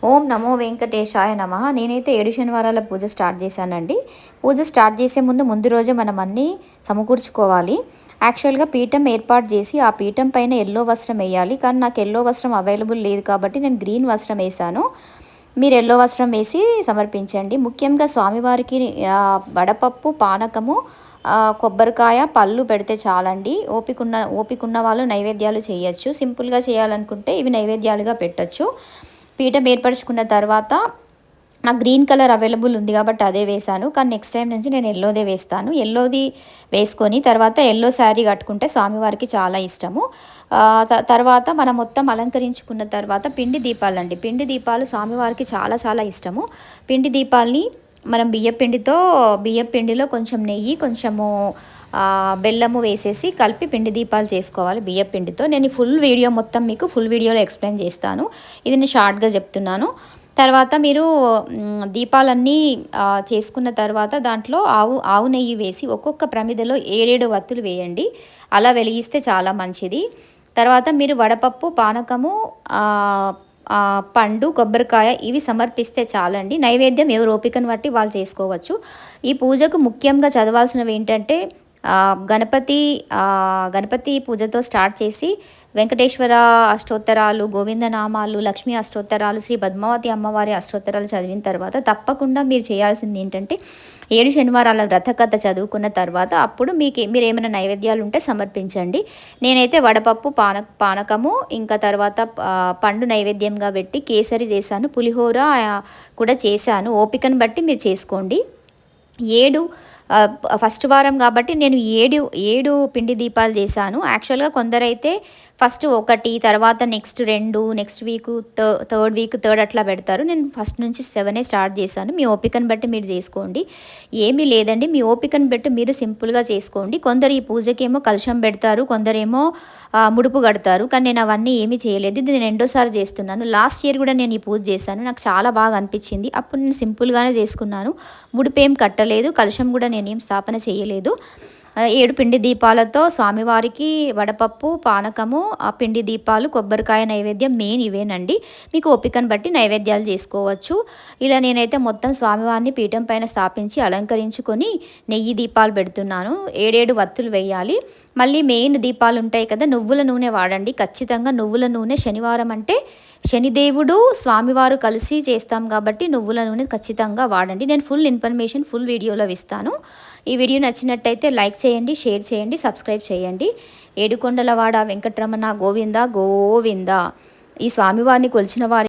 ఓం నమో వెంకటేశాయ నమః. నేనైతే 7 శనివారాల పూజ స్టార్ట్ చేశానండి. పూజ స్టార్ట్ చేసే ముందు రోజే మనం అన్నీ సమకూర్చుకోవాలి. యాక్చువల్‌గా పీఠం ఏర్పాటు చేసి, ఆ పీఠం పైన యెల్లో వస్త్రం ఎయ్యాలి. కానీ నాకు యెల్లో వస్త్రం అవైలబుల్ లేదు కాబట్టి నేను గ్రీన్ వస్త్రం ఏశాను. మీరు యెల్లో వస్త్రం వేసి సమర్పించండి. ముఖ్యంగా స్వామివారికి వడపప్పు, పానకము, కొబ్బరికాయ, పళ్ళు పెడితే చాలండి. ఓపికున్న వాళ్ళు నైవేద్యాలు చేయొచ్చు. సింపుల్‌గా చేయాలనుకుంటే ఇవి నైవేద్యాలుగా పెట్టొచ్చు. పీఠం ఏర్పరచుకున్న తర్వాత నాకు గ్రీన్ కలర్ అవైలబుల్ ఉంది కాబట్టి అదే వేశాను. కానీ నెక్స్ట్ టైం నుంచి నేను యెల్లోదే వేస్తాను. యెల్లోది వేసుకొని తర్వాత యెల్లో శారీ కట్టుకుంటే స్వామివారికి చాలా ఇష్టము. తర్వాత మనం మొత్తం అలంకరించుకున్న తర్వాత పిండి దీపాలండి. పిండి దీపాలు స్వామివారికి చాలా చాలా ఇష్టము. పిండి దీపాల్ని మనం బియ్యపిండిలో కొంచెం నెయ్యి, కొంచెము బెల్లము వేసేసి కలిపి పిండి దీపాలు చేసుకోవాలి బియ్యపిండితో. నేను ఫుల్ వీడియోలో ఎక్స్ప్లెయిన్ చేస్తాను. ఇది నేను షార్ట్గా చెప్తున్నాను. తర్వాత మీరు దీపాలన్నీ చేసుకున్న తర్వాత దాంట్లో ఆవు నెయ్యి వేసి ఒక్కొక్క ప్రమిదలో 7 వత్తులు వేయండి. అలా వెలిగిస్తే చాలా మంచిది. తర్వాత మీరు వడపప్పు, పానకము, పండు, కొబ్బరికాయ ఇవి సమర్పిస్తే చాలండి. నైవేద్యం ఎవరు ఓపికను బట్టి వాళ్ళు చేసుకోవచ్చు. ఈ పూజకు ముఖ్యంగా చదవాల్సినవి ఏంటంటే గణపతి పూజతో స్టార్ట్ చేసి వెంకటేశ్వర అష్టోత్తరాలు, గోవిందనామాలు, లక్ష్మీ అష్టోత్తరాలు, శ్రీ పద్మావతి అమ్మవారి అష్టోత్తరాలు చదివిన తర్వాత తప్పకుండా మీరు చేయాల్సింది ఏంటంటే 7 శనివారాల వ్రతకథ చదువుకున్న తర్వాత అప్పుడు మీరు ఏమైనా నైవేద్యాలు ఉంటే సమర్పించండి. నేనైతే వడపప్పు, పానకము, ఇంకా తర్వాత పండు నైవేద్యంగా పెట్టి కేసరి చేశాను. పులిహోర కూడా చేశాను. ఓపికను బట్టి మీరు చేసుకోండి. 7 ఫస్ట్ వారం కాబట్టి నేను 7 పిండి దీపాలు చేశాను. యాక్చువల్‌గా కొందరైతే ఫస్ట్ 1, తర్వాత నెక్స్ట్ 2, నెక్స్ట్ వీక్ థర్డ్ అట్లా పెడతారు. నేను ఫస్ట్ నుంచి 7 స్టార్ట్ చేశాను. మీ ఓపికను బట్టి మీరు చేసుకోండి. ఏమీ లేదండి, మీ ఓపికను బట్టి మీరు సింపుల్‌గా చేసుకోండి. కొందరు ఈ పూజకేమో కలశం పెడతారు, కొందరేమో ముడుపు కడతారు. కానీ నేను అవన్నీ ఏమీ చేయలేదు. ఇది నేను రెండోసారి చేస్తున్నాను. లాస్ట్ ఇయర్ కూడా నేను ఈ పూజ చేశాను. నాకు చాలా బాగా అనిపించింది. అప్పుడు నేను సింపుల్‌గానే చేసుకున్నాను. ముడుపు ఏం కట్టలేదు, కలశం కూడా నేనేం స్థాపన చేయలేదు. 7 పిండి దీపాలతో స్వామివారికి వడపప్పు, పానకము, ఆ పిండి దీపాలు, కొబ్బరికాయ నైవేద్యం మెయిన్ ఇవేనండి. మీకు ఓపికను బట్టి నైవేద్యాలు చేసుకోవచ్చు. ఇలా నేనైతే మొత్తం స్వామివారిని పీఠం పైన స్థాపించి అలంకరించుకొని నెయ్యి దీపాలు పెడుతున్నాను. 7 వత్తులు వేయాలి. మళ్ళీ మెయిన్ దీపాలు ఉంటాయి కదా, నువ్వుల నూనె వాడండి ఖచ్చితంగా. నువ్వుల నూనె శనివారం అంటే శనిదేవుడు, స్వామివారు కలిసి చేస్తాం కాబట్టి నువ్వుల నూనె ఖచ్చితంగా వాడండి. నేను ఫుల్ ఇన్ఫర్మేషన్ ఫుల్ వీడియోలో ఇస్తాను. ఈ వీడియో నచ్చినట్టయితే లైక్ చేయండి, షేర్ చేయండి, సబ్స్క్రైబ్ చేయండి. ఏడుకొండలవాడ వెంకటరమణ గోవింద గోవింద. ఈ స్వామివారిని కొలిచిన వారి